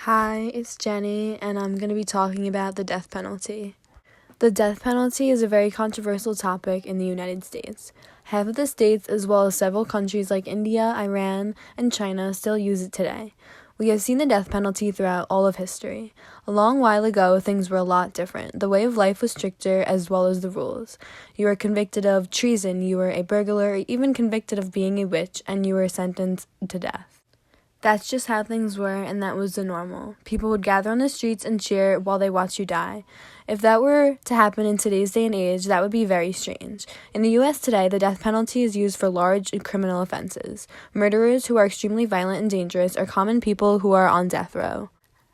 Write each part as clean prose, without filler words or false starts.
Hi, it's Jenny, and I'm going to be talking about the death penalty. The death penalty is a very controversial topic in the United States. Half of the states, as well as several countries like India, Iran, and China, still use it today. We have seen the death penalty throughout all of history. A long while ago, things were a lot different. The way of life was stricter, as well as the rules. You were convicted of treason, you were a burglar, or even convicted of being a witch, and you were sentenced to death. That's just how things were, and that was the normal. People would gather on the streets and cheer while they watched you die. If that were to happen in today's day and age, that would be very strange. In the U.S. today, the death penalty is used for large criminal offenses. Murderers who are extremely violent and dangerous are common people who are on death row.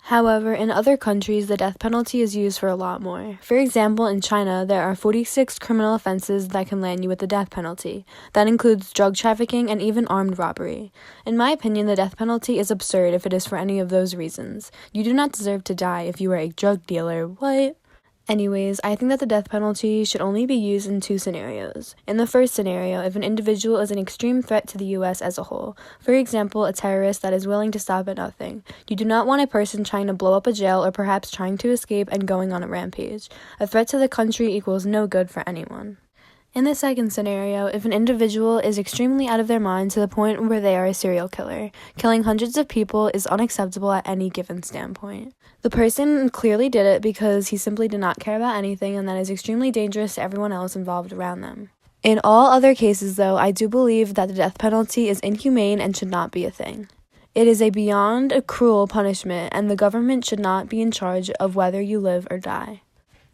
However, in other countries, the death penalty is used for a lot more. For example, in China, there are 46 criminal offenses that can land you with the death penalty. That includes drug trafficking and even armed robbery. In my opinion, the death penalty is absurd if it is for any of those reasons. You do not deserve to die if you are a drug dealer. What? Anyways, I think that the death penalty should only be used in two scenarios. In the first scenario, if an individual is an extreme threat to the U.S. as a whole, for example, a terrorist that is willing to stop at nothing. You do not want a person trying to blow up a jail or perhaps trying to escape and going on a rampage. A threat to the country equals no good for anyone. In the second scenario, if an individual is extremely out of their mind to the point where they are a serial killer, killing hundreds of people is unacceptable at any given standpoint. The person clearly did it because he simply did not care about anything, and that is extremely dangerous to everyone else involved around them. In all other cases, though, I do believe that the death penalty is inhumane and should not be a thing. It is a beyond a cruel punishment, and the government should not be in charge of whether you live or die.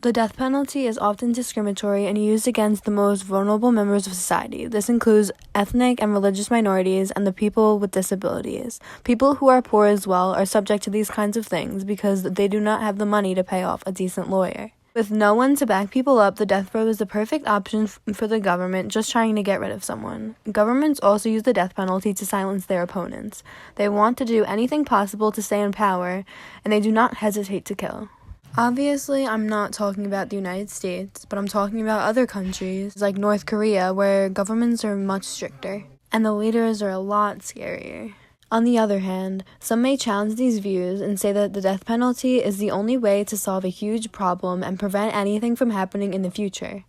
The death penalty is often discriminatory and used against the most vulnerable members of society. This includes ethnic and religious minorities and the people with disabilities. People who are poor as well are subject to these kinds of things because they do not have the money to pay off a decent lawyer. With no one to back people up, the death row is the perfect option for the government just trying to get rid of someone. Governments also use the death penalty to silence their opponents. They want to do anything possible to stay in power, and they do not hesitate to kill. Obviously, I'm not talking about the United States, but I'm talking about other countries like North Korea, where governments are much stricter, and the leaders are a lot scarier. On the other hand, some may challenge these views and say that the death penalty is the only way to solve a huge problem and prevent anything from happening in the future.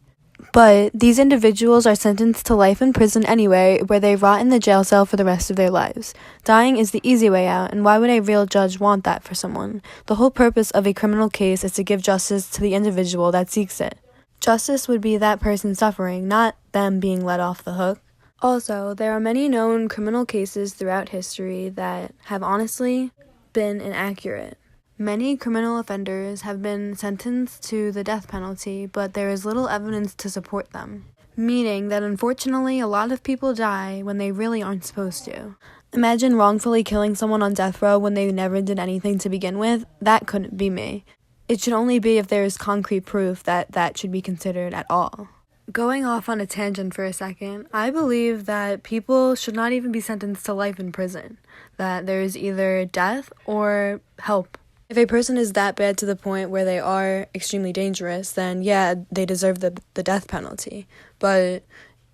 But these individuals are sentenced to life in prison anyway, where they rot in the jail cell for the rest of their lives. Dying is the easy way out, and why would a real judge want that for someone? The whole purpose of a criminal case is to give justice to the individual that seeks it. Justice would be that person suffering, not them being let off the hook. Also, there are many known criminal cases throughout history that have honestly been inaccurate. Many criminal offenders have been sentenced to the death penalty, but there is little evidence to support them, meaning that unfortunately a lot of people die when they really aren't supposed to. Imagine wrongfully killing someone on death row when they never did anything to begin with. That couldn't be me. It should only be if there is concrete proof that that should be considered at all. Going off on a tangent for a second, I believe that people should not even be sentenced to life in prison, that there is either death or help. If a person is that bad to the point where they are extremely dangerous, then yeah, they deserve the death penalty. But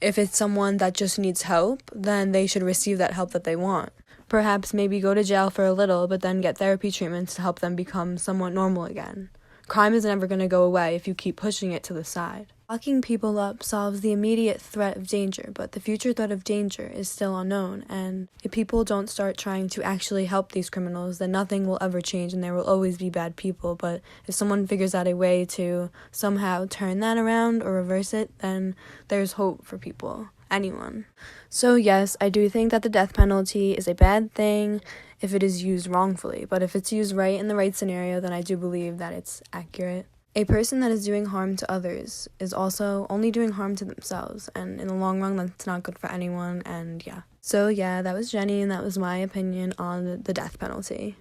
if it's someone that just needs help, then they should receive that help that they want. Perhaps maybe go to jail for a little, but then get therapy treatments to help them become somewhat normal again. Crime is never going to go away if you keep pushing it to the side. Locking people up solves the immediate threat of danger, but the future threat of danger is still unknown, and if people don't start trying to actually help these criminals, then nothing will ever change and there will always be bad people. But if someone figures out a way to somehow turn that around or reverse it, then there's hope for people. Anyone. So yes, I do think that the death penalty is a bad thing if it is used wrongfully, but if it's used right in the right scenario, then I do believe that it's accurate. A person that is doing harm to others is also only doing harm to themselves, and in the long run, that's not good for anyone, and yeah. So yeah, that was Jenny, and that was my opinion on the death penalty.